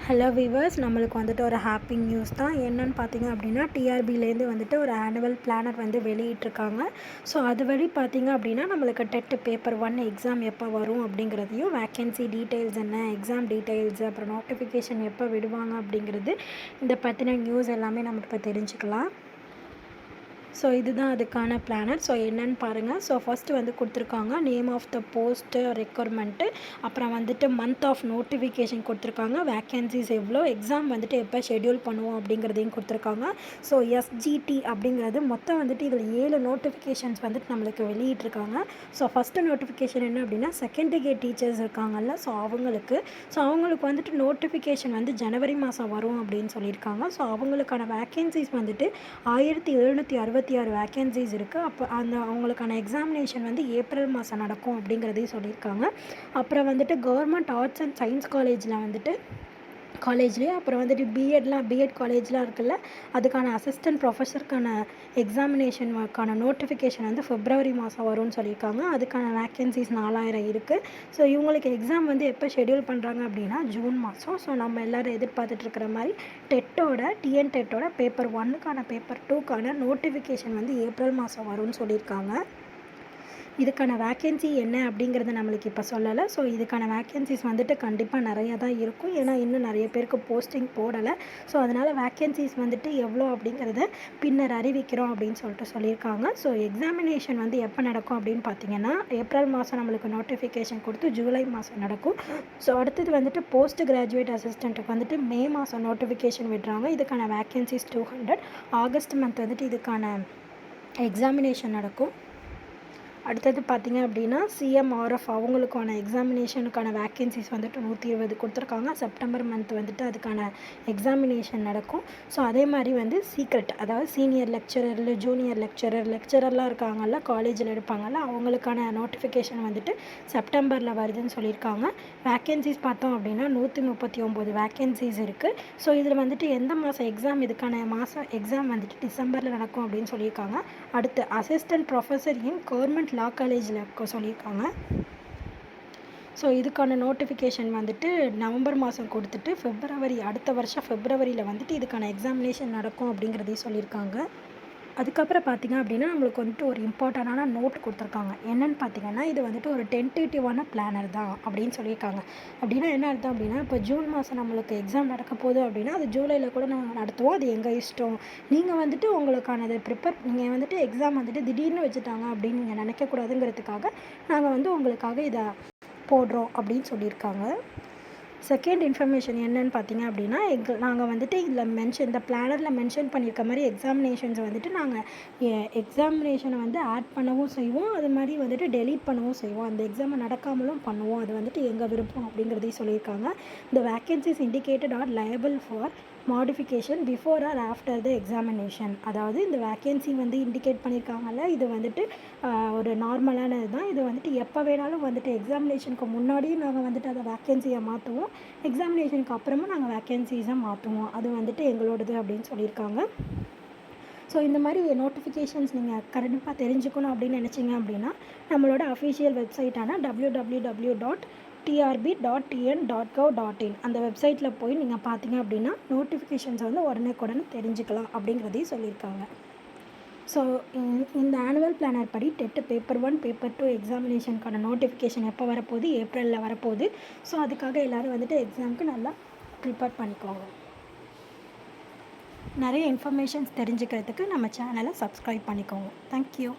Hello viewers, நம்மளுக்கு வந்துட்டு ஒரு ஹாப்பி நியூஸ் தான். என்னென்னு பார்த்தீங்க அப்படின்னா, டிஆர்பிலேருந்து வந்துட்டு ஒரு ஆனுவல் பிளானர் வந்து வெளியிட்டிருக்காங்க. ஸோ அது வழி பார்த்தீங்க அப்படின்னா, நம்மளுக்கு டெட் பேப்பர் 1 எக்ஸாம் எப்போ வரும் அப்படிங்கிறதையும், வேக்கன்சி டீட்டெயில்ஸ் என்ன, எக்ஸாம் டீட்டெயில்ஸ், அப்புறம் நோட்டிஃபிகேஷன் எப்போ விடுவாங்க அப்படிங்கிறது, இந்த பற்றின நியூஸ் எல்லாமே நம்ம இப்போ தெரிஞ்சுக்கலாம். ஸோ இதுதான் அதுக்கான பிளானர். ஸோ என்னென்னு பாருங்கள். ஸோ ஃபஸ்ட்டு வந்து கொடுத்துருக்காங்க name of the post, requirement, அப்புறம் வந்துட்டு மந்த் ஆஃப் நோட்டிஃபிகேஷன் கொடுத்துருக்காங்க, வேக்கன்சிஸ் எவ்வளோ, எக்ஸாம் வந்துட்டு எப்போ ஷெட்யூல் பண்ணுவோம் அப்படிங்கிறதையும் கொடுத்துருக்காங்க. ஸோ எஸ்ஜிடி அப்படிங்கிறது மொத்தம் வந்துட்டு இதில் 7 நோட்டிஃபிகேஷன்ஸ் வந்துட்டு நம்மளுக்கு வெளியிட்டிருக்காங்க. ஸோ ஃபஸ்ட்டு நோட்டிஃபிகேஷன் என்ன அப்படின்னா, செகண்ட் டிகிரி டீச்சர்ஸ் இருக்காங்கல்ல, ஸோ அவங்களுக்கு வந்துட்டு நோட்டிஃபிகேஷன் வந்து ஜனவரி மாதம் வரும் அப்படின்னு சொல்லியிருக்காங்க. ஸோ அவங்களுக்கான வேக்கன்சிஸ் வந்துட்டு 1766 வேக்கன்சிஸ் இருக்குது. அப்போ அவங்களுக்கான எக்ஸாமினேஷன் வந்து ஏப்ரல் மாதம் நடக்கும் அப்படிங்கிறதையும் சொல்லியிருக்காங்க. அப்புறம் வந்துட்டு கவர்மெண்ட் ஆர்ட்ஸ் அண்ட் சயின்ஸ் காலேஜ்லேயே அப்புறம் வந்துட்டு பிஎட் காலேஜ்லாம் இருக்குல்ல, அதுக்கான அசிஸ்டன்ட் ப்ரொஃபஸருக்கான எக்ஸாமினேஷனுக்கான நோட்டிஃபிகேஷன் வந்து பிப்ரவரி மாதம் வரும்னு சொல்லியிருக்காங்க. அதுக்கான வேக்கன்சிஸ் 4000 இருக்குது. ஸோ இவங்களுக்கு எக்ஸாம் வந்து எப்போ ஷெட்யூல் பண்ணுறாங்க அப்படின்னா ஜூன் மாதம். ஸோ நம்ம எல்லோரும் எதிர்பார்த்துட்ருக்கிற மாதிரி டிஎன் டெட்டோட பேப்பர் 1க்கான பேப்பர் 2க்கான நோட்டிஃபிகேஷன் வந்து ஏப்ரல் மாதம் வரும்னு சொல்லியிருக்காங்க. இதுக்கான வேக்கன்சி என்ன அப்படிங்கிறத நம்மளுக்கு இப்போ சொல்லலை. ஸோ இதுக்கான வேக்கன்சிஸ் வந்துட்டு கண்டிப்பாக நிறையா தான் இருக்கும். ஏன்னா இன்னும் நிறைய பேருக்கு போஸ்டிங் போடலை. ஸோ அதனால் வேக்கன்சிஸ் வந்துட்டு எவ்வளோ அப்படிங்கிறத பின்னர் அறிவிக்கிறோம் அப்படின்னு சொல்லியிருக்காங்க. ஸோ எக்ஸாமினேஷன் வந்து எப்போ நடக்கும் அப்படின்னு பார்த்தீங்கன்னா, ஏப்ரல் மாதம் நம்மளுக்கு நோட்டிஃபிகேஷன் கொடுத்து ஜூலை மாதம் நடக்கும். ஸோ அடுத்தது வந்துட்டு போஸ்ட் கிராஜுவேட் அசிஸ்டண்ட்டுக்கு வந்துட்டு மே மாதம் நோட்டிஃபிகேஷன் விடுறாங்க. இதுக்கான வேக்கன்சிஸ் 200. ஆகஸ்ட் மந்த் வந்துட்டு இதுக்கான எக்ஸாமினேஷன் நடக்கும். அடுத்தது பார்த்திங்க அப்படின்னா, சிஎம்ஆர்எஃப் அவங்களுக்கான எக்ஸாமினேஷனுக்கான வேக்கன்சிஸ் வந்துட்டு 120 கொடுத்துருக்காங்க. செப்டம்பர் மந்த் வந்துட்டு அதுக்கான எக்ஸாமினேஷன் நடக்கும். ஸோ அதே மாதிரி வந்து சீக்ரெட், அதாவது சீனியர் லெக்சரர், ஜூனியர் லெக்சரர்லாம் இருக்காங்கல்ல, காலேஜில் எடுப்பாங்கல்ல, அவங்களுக்கான நோட்டிஃபிகேஷன் வந்துட்டு செப்டம்பரில் வருதுன்னு சொல்லியிருக்காங்க. வேக்கன்சிஸ் பார்த்தோம் அப்படின்னா 139 வேக்கன்சிஸ் இருக்குது. ஸோ இதில் வந்துட்டு எந்த மாதம் எக்ஸாம், இதுக்கான எக்ஸாம் வந்துட்டு டிசம்பரில் நடக்கும் அப்படின்னு சொல்லியிருக்காங்க. அடுத்து அசிஸ்டன்ட் ப்ரொஃபஸர் இன் கவர்மெண்ட் லா காலேஜில் சொல்லியிருக்காங்க. ஸோ இதுக்கான நோட்டிஃபிகேஷன் வந்துட்டு நவம்பர் மாதம் கொடுத்துட்டு அடுத்த வருஷம் ஃபெப்ரவரியில் வந்துட்டு இதுக்கான எக்ஸாமினேஷன் நடக்கும் அப்படிங்கிறதையும் சொல்லியிருக்காங்க. அதுக்கப்புறம் பார்த்திங்க அப்படின்னா, நம்மளுக்கு வந்துட்டு ஒரு இம்பார்ட்டண்டான நோட் கொடுத்துருக்காங்க. என்னென்னு பார்த்தீங்கன்னா, இது வந்துட்டு ஒரு டென்டேட்டிவான பிளானர் தான் அப்படின்னு சொல்லியிருக்காங்க. அப்படின்னா என்ன அர்த்தம் அப்படின்னா, இப்போ ஜூன் மாதம் நம்மளுக்கு எக்ஸாம் நடக்க போகுது அப்படின்னா, அது ஜூலையில் கூட நாங்கள் நடத்துவோம். அது எங்கள் இஷ்டம். நீங்கள் வந்துட்டு உங்களுக்கானதை நீங்கள் வந்துட்டு எக்ஸாம் வந்துட்டு திடீர்னு வச்சுட்டாங்க அப்படின்னு நீங்கள் நினைக்கக்கூடாதுங்கிறதுக்காக நாங்கள் வந்து உங்களுக்காக இதை போடுறோம் அப்படின்னு சொல்லியிருக்காங்க. செகண்ட் இன்ஃபர்மேஷன் என்னென்னு பார்த்தீங்க அப்படின்னா, நாங்கள் வந்துட்டு இந்த பிளானரில் மென்ஷன் பண்ணியிருக்க மாதிரி எக்ஸாமினேஷன்ஸை வந்துட்டு நாங்கள் எக்ஸாமினேஷனை வந்து ஆட் பண்ணவும் செய்வோம், அது மாதிரி வந்துட்டு டெலீட் பண்ணவும் செய்வோம். அந்த எக்ஸாமை நடக்காமலும் பண்ணுவோம். அது வந்துட்டு எங்கள் விருப்பம் அப்படிங்கிறதையும் சொல்லியிருக்காங்க. இந்த vacancies indicated R liable for modification before or after the examination. அதாவது இந்த வேக்கன்சி வந்து இண்டிகேட் பண்ணியிருக்காங்கல்ல, இது வந்துட்டு ஒரு நார்மலானது தான். இது வந்துட்டு எப்போ வேணாலும் வந்துட்டு எக்ஸாமினேஷனுக்கு முன்னாடியும் நாங்கள் வந்துட்டு அதை வேக்கன்சியை மாற்றுவோம், எக்ஸாமினேஷனுக்கு அப்புறமா நாங்கள் வேக்கன்சிஸை மாற்றுவோம். அது வந்துட்டு எங்களோடது அப்படின்னு சொல்லியிருக்காங்க. ஸோ இந்த மாதிரி நோட்டிஃபிகேஷன்ஸ் நீங்கள் கண்டிப்பாக தெரிஞ்சுக்கணும் அப்படின்னு நினச்சிங்க அப்படின்னா, நம்மளோட அஃபிஷியல் வெப்சைட்டான www.trb.tn.gov.in அந்த வெப்சைட்டில் போய் நீங்கள் பார்த்தீங்க அப்படின்னா நோட்டிஃபிகேஷன்ஸை வந்து உடனே தெரிஞ்சுக்கலாம் அப்படிங்கிறதையும் சொல்லியிருக்காங்க. ஸோ இந்த ஆனுவல் பிளானர் படி டெட் பேப்பர் 1 பேப்பர் 2 எக்ஸாமினேஷனுக்கான நோட்டிஃபிகேஷன் எப்போ வரப்போகுது, ஏப்ரலில் வரப்போகுது. ஸோ அதுக்காக எல்லோரும் வந்துட்டு எக்ஸாமுக்கு நல்லா ப்ரிப்பேர் பண்ணிக்கோங்க. நிறைய இன்ஃபர்மேஷன்ஸ் தெரிஞ்சுக்கிறதுக்கு நம்ம சேனலை சப்ஸ்கிரைப் பண்ணிக்கோங்க. தேங்க்யூ.